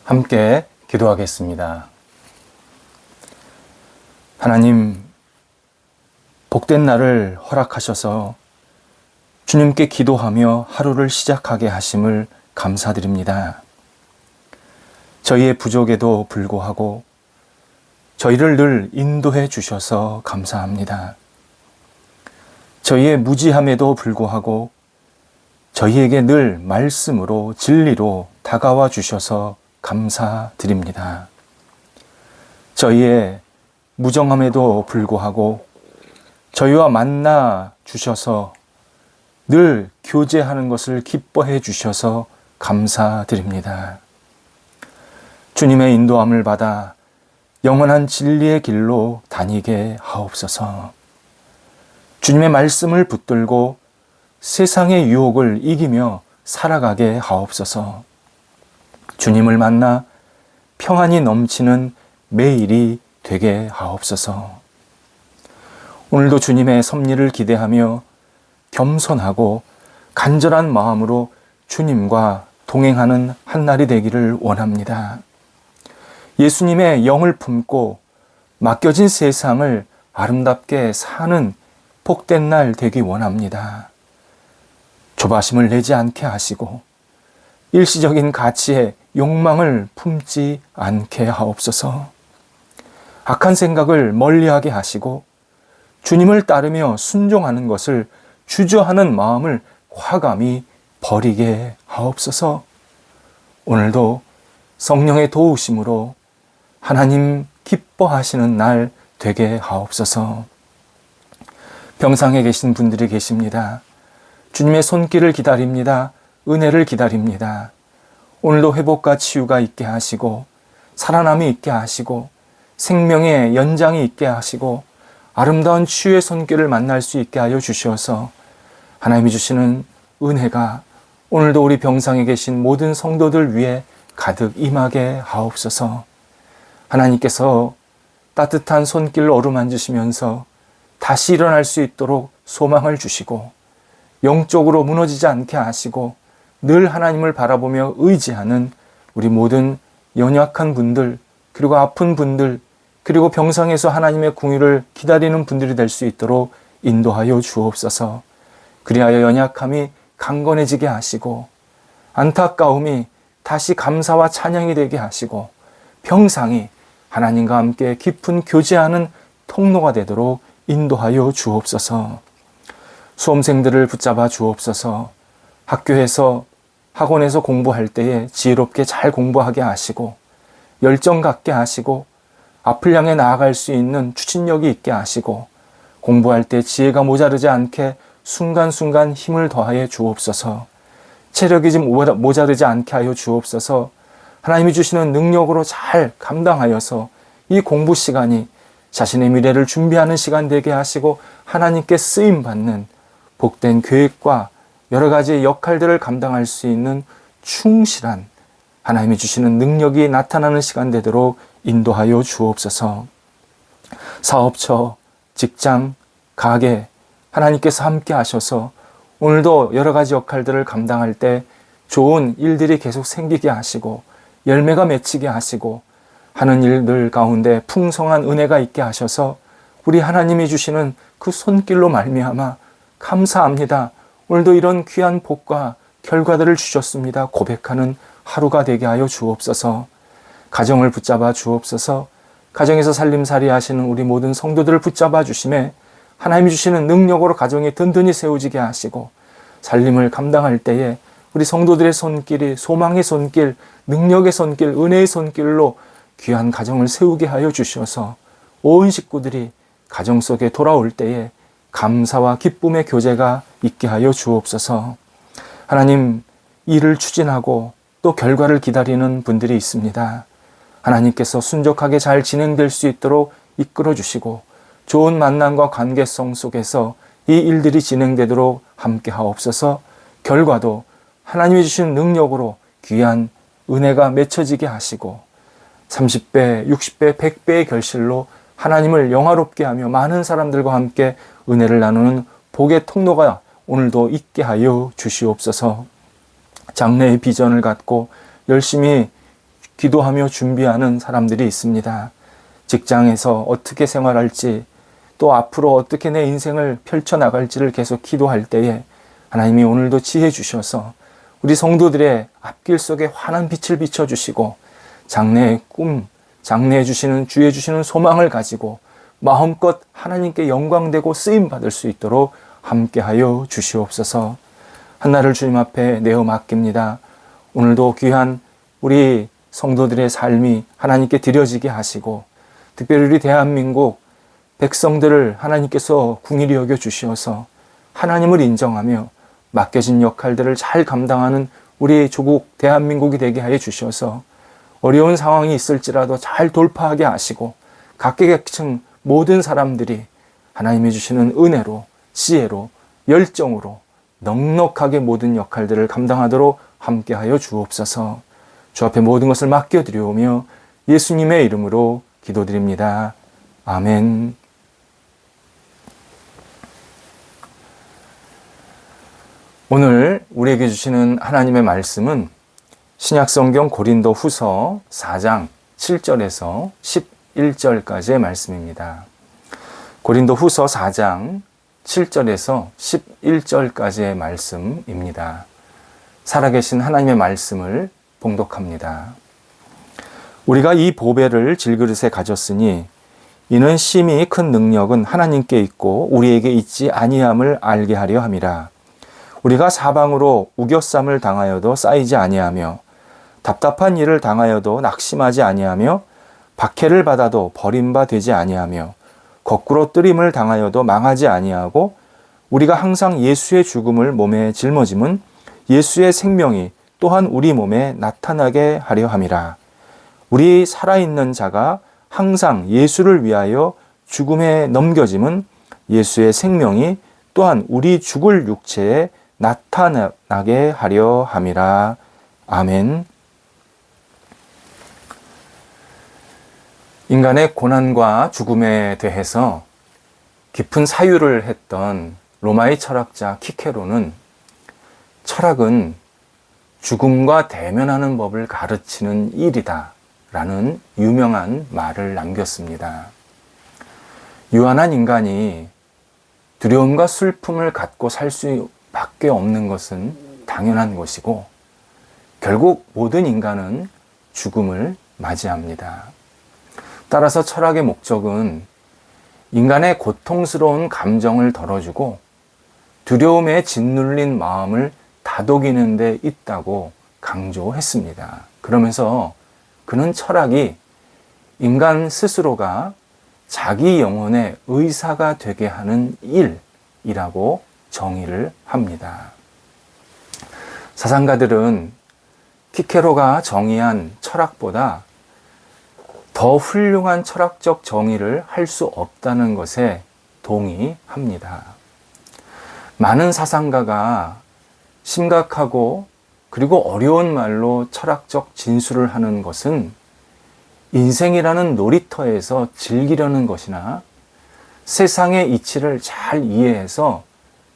함께 기도하겠습니다. 하나님, 복된 날을 허락하셔서 주님께 기도하며 하루를 시작하게 하심을 감사드립니다. 저희의 부족에도 불구하고 저희를 늘 인도해 주셔서 감사합니다. 저희의 무지함에도 불구하고 저희에게 늘 말씀으로 진리로 다가와 주셔서 감사드립니다. 저희의 무정함에도 불구하고 저희와 만나 주셔서 늘 교제하는 것을 기뻐해 주셔서 감사드립니다. 주님의 인도함을 받아 영원한 진리의 길로 다니게 하옵소서. 주님의 말씀을 붙들고 세상의 유혹을 이기며 살아가게 하옵소서. 주님을 만나 평안이 넘치는 매일이 되게 하옵소서. 오늘도 주님의 섭리를 기대하며 겸손하고 간절한 마음으로 주님과 동행하는 한날이 되기를 원합니다. 예수님의 영을 품고 맡겨진 세상을 아름답게 사는 복된 날 되기 원합니다. 조바심을 내지 않게 하시고 일시적인 가치에 욕망을 품지 않게 하옵소서. 악한 생각을 멀리하게 하시고 주님을 따르며 순종하는 것을 주저하는 마음을 과감히 버리게 하옵소서. 오늘도 성령의 도우심으로 하나님 기뻐하시는 날 되게 하옵소서. 병상에 계신 분들이 계십니다. 주님의 손길을 기다립니다. 은혜를 기다립니다. 오늘도 회복과 치유가 있게 하시고 살아남이 있게 하시고 생명의 연장이 있게 하시고 아름다운 치유의 손길을 만날 수 있게 하여 주셔서 하나님이 주시는 은혜가 오늘도 우리 병상에 계신 모든 성도들 위해 가득 임하게 하옵소서. 하나님께서 따뜻한 손길로 어루만지시면서 다시 일어날 수 있도록 소망을 주시고 영적으로 무너지지 않게 하시고 늘 하나님을 바라보며 의지하는 우리 모든 연약한 분들, 그리고 아픈 분들, 그리고 병상에서 하나님의 궁유를 기다리는 분들이 될 수 있도록 인도하여 주옵소서. 그리하여 연약함이 강건해지게 하시고 안타까움이 다시 감사와 찬양이 되게 하시고 병상이 하나님과 함께 깊은 교제하는 통로가 되도록 인도하여 주옵소서. 수험생들을 붙잡아 주옵소서. 학교에서 학원에서 공부할 때에 지혜롭게 잘 공부하게 하시고 열정 갖게 하시고 앞을 향해 나아갈 수 있는 추진력이 있게 하시고 공부할 때 지혜가 모자르지 않게 순간순간 힘을 더하여 주옵소서. 체력이 좀 모자르지 않게 하여 주옵소서. 하나님이 주시는 능력으로 잘 감당하여서 이 공부 시간이 자신의 미래를 준비하는 시간 되게 하시고 하나님께 쓰임받는 복된 계획과 여러 가지 역할들을 감당할 수 있는 충실한 하나님이 주시는 능력이 나타나는 시간 되도록 인도하여 주옵소서. 사업처, 직장, 가게 하나님께서 함께 하셔서 오늘도 여러 가지 역할들을 감당할 때 좋은 일들이 계속 생기게 하시고 열매가 맺히게 하시고 하는 일들 가운데 풍성한 은혜가 있게 하셔서 우리 하나님이 주시는 그 손길로 말미암아 감사합니다. 오늘도 이런 귀한 복과 결과들을 주셨습니다. 고백하는 하루가 되게 하여 주옵소서. 가정을 붙잡아 주옵소서. 가정에서 살림살이 하시는 우리 모든 성도들을 붙잡아 주심에 하나님이 주시는 능력으로 가정이 든든히 세워지게 하시고 살림을 감당할 때에 우리 성도들의 손길이 소망의 손길, 능력의 손길, 은혜의 손길로 귀한 가정을 세우게 하여 주셔서 온 식구들이 가정 속에 돌아올 때에 감사와 기쁨의 교제가 있게 하여 주옵소서. 하나님, 일을 추진하고 또 결과를 기다리는 분들이 있습니다. 하나님께서 순적하게 잘 진행될 수 있도록 이끌어 주시고 좋은 만남과 관계성 속에서 이 일들이 진행되도록 함께 하옵소서. 결과도 하나님이 주신 능력으로 귀한 은혜가 맺혀지게 하시고 30배, 60배, 100배의 결실로 하나님을 영화롭게 하며 많은 사람들과 함께 은혜를 나누는 복의 통로가 오늘도 있게 하여 주시옵소서. 장래의 비전을 갖고 열심히 기도하며 준비하는 사람들이 있습니다. 직장에서 어떻게 생활할지, 또 앞으로 어떻게 내 인생을 펼쳐나갈지를 계속 기도할 때에 하나님이 오늘도 지혜 주셔서 우리 성도들의 앞길 속에 환한 빛을 비춰주시고 장래의 꿈, 장래해 주시는 주의 주시는 소망을 가지고 마음껏 하나님께 영광되고 쓰임받을 수 있도록 함께하여 주시옵소서. 한나를 주님 앞에 내어 맡깁니다. 오늘도 귀한 우리 성도들의 삶이 하나님께 드려지게 하시고 특별히 우리 대한민국 백성들을 하나님께서 긍휼히 여겨 주시어서 하나님을 인정하며 맡겨진 역할들을 잘 감당하는 우리 조국 대한민국이 되게 하여 주셔서 어려운 상황이 있을지라도 잘 돌파하게 하시고 각계각층 모든 사람들이 하나님이 주시는 은혜로, 지혜로, 열정으로 넉넉하게 모든 역할들을 감당하도록 함께하여 주옵소서. 주 앞에 모든 것을 맡겨드리오며 예수님의 이름으로 기도드립니다. 아멘. 오늘 우리에게 주시는 하나님의 말씀은 신약성경 고린도 후서 4장 7절에서 11절까지의 말씀입니다. 고린도 후서 4장 7절에서 11절까지의 말씀입니다. 살아계신 하나님의 말씀을 봉독합니다. 우리가 이 보배를 질그릇에 가졌으니 이는 심히 큰 능력은 하나님께 있고 우리에게 있지 아니함을 알게 하려 함이라. 우리가 사방으로 우겨쌈을 당하여도 쌓이지 아니하며 답답한 일을 당하여도 낙심하지 아니하며 박해를 받아도 버림바 되지 아니하며 거꾸로 뜨림을 당하여도 망하지 아니하고 우리가 항상 예수의 죽음을 몸에 짊어짐은 예수의 생명이 또한 우리 몸에 나타나게 하려 함이라. 우리 살아있는 자가 항상 예수를 위하여 죽음에 넘겨짐은 예수의 생명이 또한 우리 죽을 육체에 나타나게 하려 함이라. 아멘. 인간의 고난과 죽음에 대해서 깊은 사유를 했던 로마의 철학자 키케로는 철학은 죽음과 대면하는 법을 가르치는 일이다 라는 유명한 말을 남겼습니다. 유한한 인간이 두려움과 슬픔을 갖고 살 수밖에 없는 것은 당연한 것이고 결국 모든 인간은 죽음을 맞이합니다. 따라서 철학의 목적은 인간의 고통스러운 감정을 덜어주고 두려움에 짓눌린 마음을 다독이는 데 있다고 강조했습니다. 그러면서 그는 철학이 인간 스스로가 자기 영혼의 의사가 되게 하는 일이라고 정의를 합니다. 사상가들은 키케로가 정의한 철학보다 더 훌륭한 철학적 정의를 할 수 없다는 것에 동의합니다. 많은 사상가가 심각하고 그리고 어려운 말로 철학적 진술을 하는 것은 인생이라는 놀이터에서 즐기려는 것이나 세상의 이치를 잘 이해해서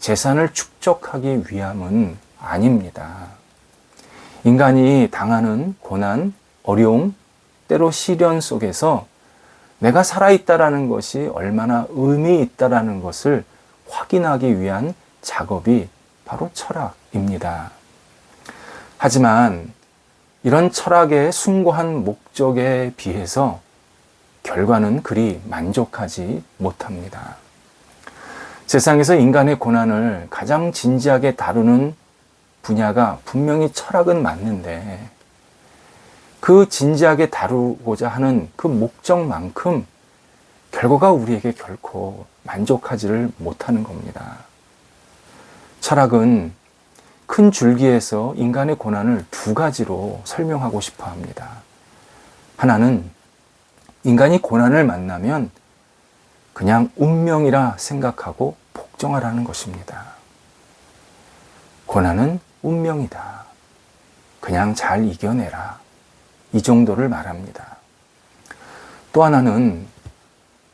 재산을 축적하기 위함은 아닙니다. 인간이 당하는 고난, 어려움, 때로 시련 속에서 내가 살아있다라는 것이 얼마나 의미 있다라는 것을 확인하기 위한 작업이 바로 철학입니다. 하지만 이런 철학의 숭고한 목적에 비해서 결과는 그리 만족하지 못합니다. 세상에서 인간의 고난을 가장 진지하게 다루는 분야가 분명히 철학은 맞는데 그 진지하게 다루고자 하는 그 목적만큼 결과가 우리에게 결코 만족하지를 못하는 겁니다. 철학은 큰 줄기에서 인간의 고난을 두 가지로 설명하고 싶어 합니다. 하나는 인간이 고난을 만나면 그냥 운명이라 생각하고 복종하라는 것입니다. 고난은 운명이다. 그냥 잘 이겨내라. 이 정도를 말합니다. 또 하나는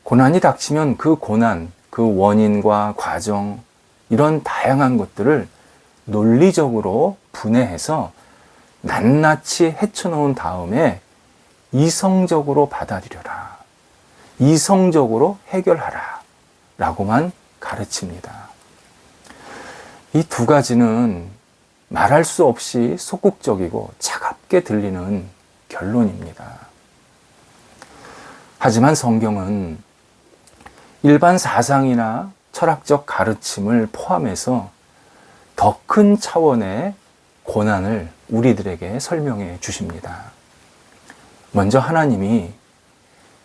고난이 닥치면 그 고난, 그 원인과 과정, 이런 다양한 것들을 논리적으로 분해해서 낱낱이 헤쳐놓은 다음에 이성적으로 받아들여라. 이성적으로 해결하라. 라고만 가르칩니다. 이 두 가지는 말할 수 없이 소극적이고 차갑게 들리는 결론입니다. 하지만 성경은 일반 사상이나 철학적 가르침을 포함해서 더 큰 차원의 고난을 우리들에게 설명해 주십니다. 먼저 하나님이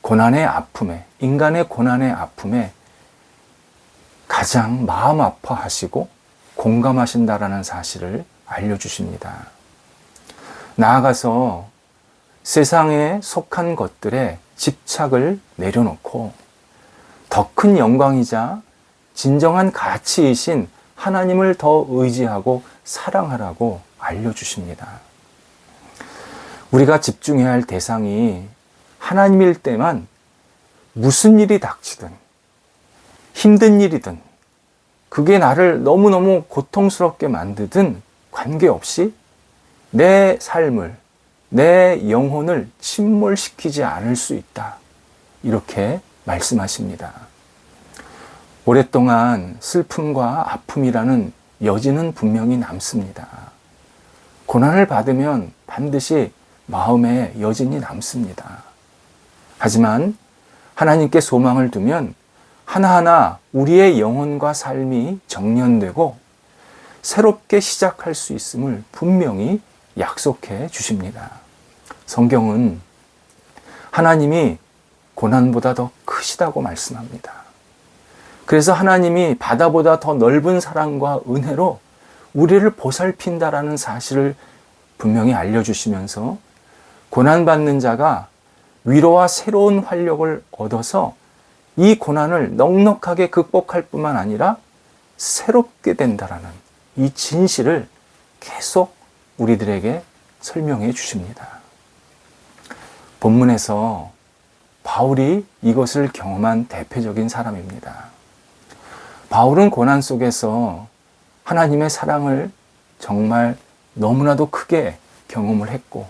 고난의 아픔에, 인간의 고난의 아픔에 가장 마음 아파하시고 공감하신다라는 사실을 알려주십니다. 나아가서 세상에 속한 것들에 집착을 내려놓고 더 큰 영광이자 진정한 가치이신 하나님을 더 의지하고 사랑하라고 알려주십니다. 우리가 집중해야 할 대상이 하나님일 때만 무슨 일이 닥치든 힘든 일이든 그게 나를 너무너무 고통스럽게 만드든 관계없이 내 삶을, 내 영혼을 침몰시키지 않을 수 있다. 이렇게 말씀하십니다. 오랫동안 슬픔과 아픔이라는 여지는 분명히 남습니다. 고난을 받으면 반드시 마음에 여진이 남습니다. 하지만 하나님께 소망을 두면 하나하나 우리의 영혼과 삶이 정련되고 새롭게 시작할 수 있음을 분명히 약속해 주십니다. 성경은 하나님이 고난보다 더 크시다고 말씀합니다. 그래서 하나님이 바다보다 더 넓은 사랑과 은혜로 우리를 보살핀다라는 사실을 분명히 알려주시면서 고난받는 자가 위로와 새로운 활력을 얻어서 이 고난을 넉넉하게 극복할 뿐만 아니라 새롭게 된다라는 이 진실을 계속 우리들에게 설명해 주십니다. 본문에서 바울이 이것을 경험한 대표적인 사람입니다. 바울은 고난 속에서 하나님의 사랑을 정말 너무나도 크게 경험을 했고,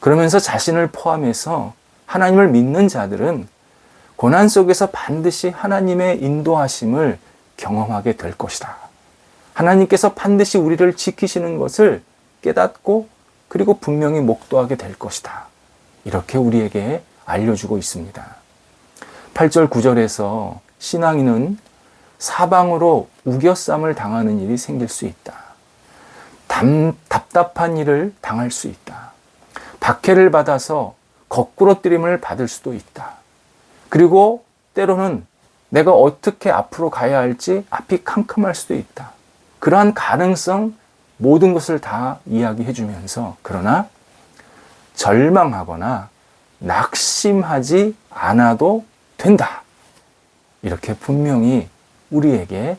그러면서 자신을 포함해서 하나님을 믿는 자들은 고난 속에서 반드시 하나님의 인도하심을 경험하게 될 것이다. 하나님께서 반드시 우리를 지키시는 것을 깨닫고 그리고 분명히 목도하게 될 것이다. 이렇게 우리에게 알려주고 있습니다. 8절 9절에서 신앙인은 사방으로 우겨쌈을 당하는 일이 생길 수 있다. 답답한 일을 당할 수 있다. 박해를 받아서 거꾸로뜨림을 받을 수도 있다. 그리고 때로는 내가 어떻게 앞으로 가야 할지 앞이 캄캄할 수도 있다. 그러한 가능성 모든 것을 다 이야기해 주면서 그러나 절망하거나 낙심하지 않아도 된다. 이렇게 분명히 우리에게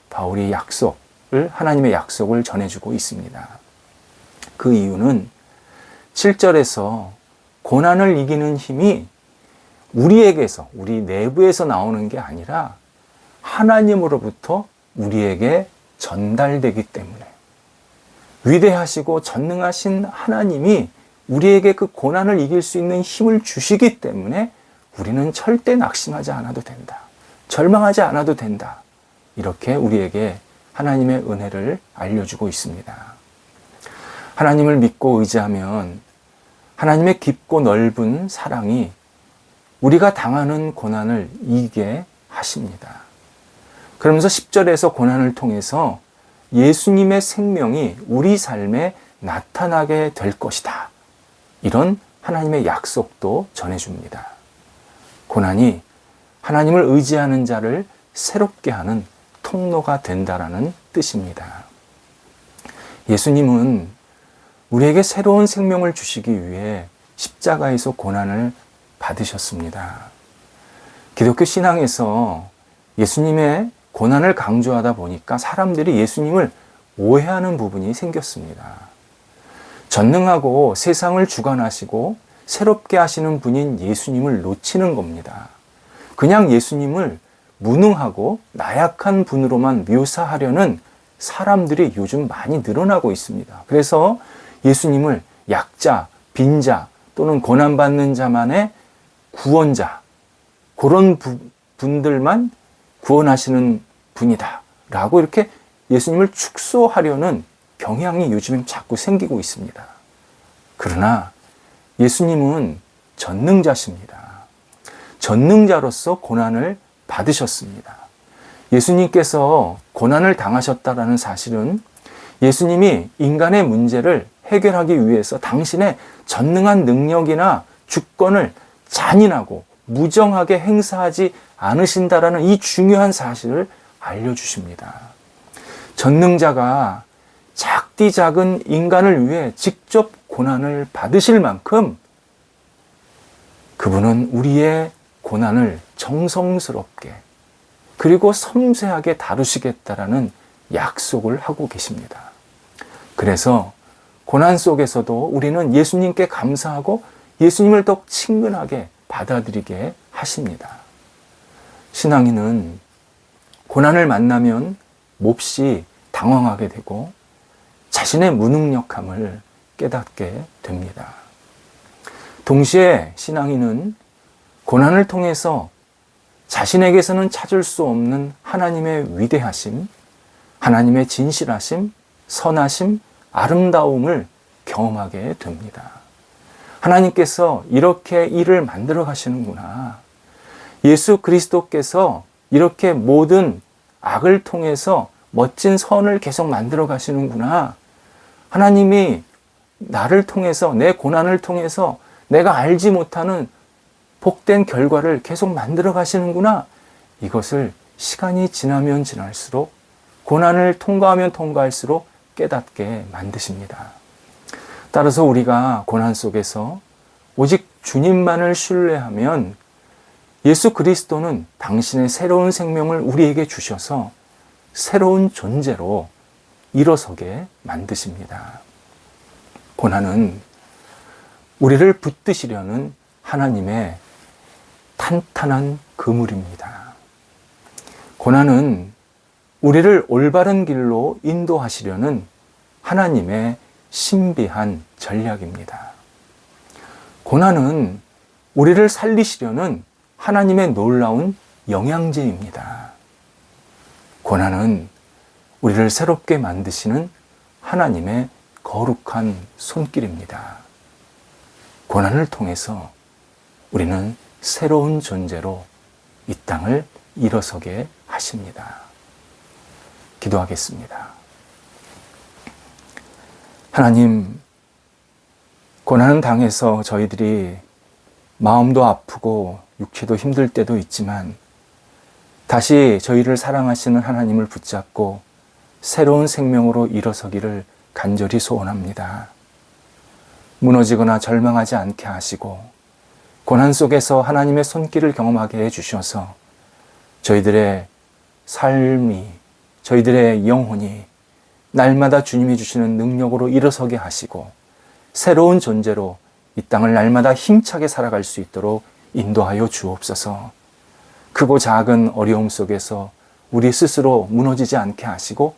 바울이 하나님의 약속을 전해주고 있습니다. 그 이유는 7절에서 고난을 이기는 힘이 우리에게서, 우리 내부에서 나오는 게 아니라 하나님으로부터 우리에게 전달되기 때문에, 위대하시고 전능하신 하나님이 우리에게 그 고난을 이길 수 있는 힘을 주시기 때문에 우리는 절대 낙심하지 않아도 된다. 절망하지 않아도 된다. 이렇게 우리에게 하나님의 은혜를 알려주고 있습니다. 하나님을 믿고 의지하면 하나님의 깊고 넓은 사랑이 우리가 당하는 고난을 이기게 하십니다. 그러면서 10절에서 고난을 통해서 예수님의 생명이 우리 삶에 나타나게 될 것이다. 이런 하나님의 약속도 전해줍니다. 고난이 하나님을 의지하는 자를 새롭게 하는 통로가 된다라는 뜻입니다. 예수님은 우리에게 새로운 생명을 주시기 위해 십자가에서 고난을 받으셨습니다. 기독교 신앙에서 예수님의 고난을 강조하다 보니까 사람들이 예수님을 오해하는 부분이 생겼습니다. 전능하고 세상을 주관하시고 새롭게 하시는 분인 예수님을 놓치는 겁니다. 그냥 예수님을 무능하고 나약한 분으로만 묘사하려는 사람들이 요즘 많이 늘어나고 있습니다. 그래서 예수님을 약자, 빈자, 또는 고난받는 자만의 구원자, 그런 분들만 구원하시는 분이다 라고 이렇게 예수님을 축소하려는 경향이 요즘 자꾸 생기고 있습니다. 그러나 예수님은 전능자십니다. 전능자로서 고난을 받으셨습니다. 예수님께서 고난을 당하셨다는 사실은 예수님이 인간의 문제를 해결하기 위해서 당신의 전능한 능력이나 주권을 잔인하고 무정하게 행사하지 않으신다라는 이 중요한 사실을 알려주십니다. 전능자가 작디 작은 인간을 위해 직접 고난을 받으실 만큼 그분은 우리의 고난을 정성스럽게 그리고 섬세하게 다루시겠다라는 약속을 하고 계십니다. 그래서 고난 속에서도 우리는 예수님께 감사하고 예수님을 더욱 친근하게 받아들이게 하십니다. 신앙인은 고난을 만나면 몹시 당황하게 되고 자신의 무능력함을 깨닫게 됩니다. 동시에 신앙인은 고난을 통해서 자신에게서는 찾을 수 없는 하나님의 위대하심, 하나님의 진실하심, 선하심, 아름다움을 경험하게 됩니다. 하나님께서 이렇게 일을 만들어 가시는구나. 예수 그리스도께서 이렇게 모든 악을 통해서 멋진 선을 계속 만들어 가시는구나. 하나님이 나를 통해서, 내 고난을 통해서 내가 알지 못하는 복된 결과를 계속 만들어 가시는구나. 이것을 시간이 지나면 지날수록, 고난을 통과하면 통과할수록 깨닫게 만드십니다. 따라서 우리가 고난 속에서 오직 주님만을 신뢰하면 예수 그리스도는 당신의 새로운 생명을 우리에게 주셔서 새로운 존재로 일어서게 만드십니다. 고난은 우리를 붙드시려는 하나님의 탄탄한 그물입니다. 고난은 우리를 올바른 길로 인도하시려는 하나님의 신비한 전략입니다. 고난은 우리를 살리시려는 하나님의 놀라운 영양제입니다. 고난은 우리를 새롭게 만드시는 하나님의 거룩한 손길입니다. 고난을 통해서 우리는 새로운 존재로 이 땅을 일어서게 하십니다. 기도하겠습니다. 하나님, 고난을 당해서 저희들이 마음도 아프고 육체도 힘들 때도 있지만 다시 저희를 사랑하시는 하나님을 붙잡고 새로운 생명으로 일어서기를 간절히 소원합니다. 무너지거나 절망하지 않게 하시고 고난 속에서 하나님의 손길을 경험하게 해주셔서 저희들의 삶이, 저희들의 영혼이 날마다 주님이 주시는 능력으로 일어서게 하시고 새로운 존재로 이 땅을 날마다 힘차게 살아갈 수 있도록 인도하여 주옵소서. 크고 작은 어려움 속에서 우리 스스로 무너지지 않게 하시고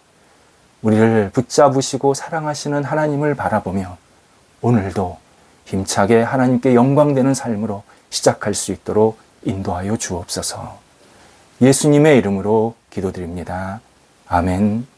우리를 붙잡으시고 사랑하시는 하나님을 바라보며 오늘도 힘차게 하나님께 영광되는 삶으로 시작할 수 있도록 인도하여 주옵소서. 예수님의 이름으로 기도드립니다. 아멘.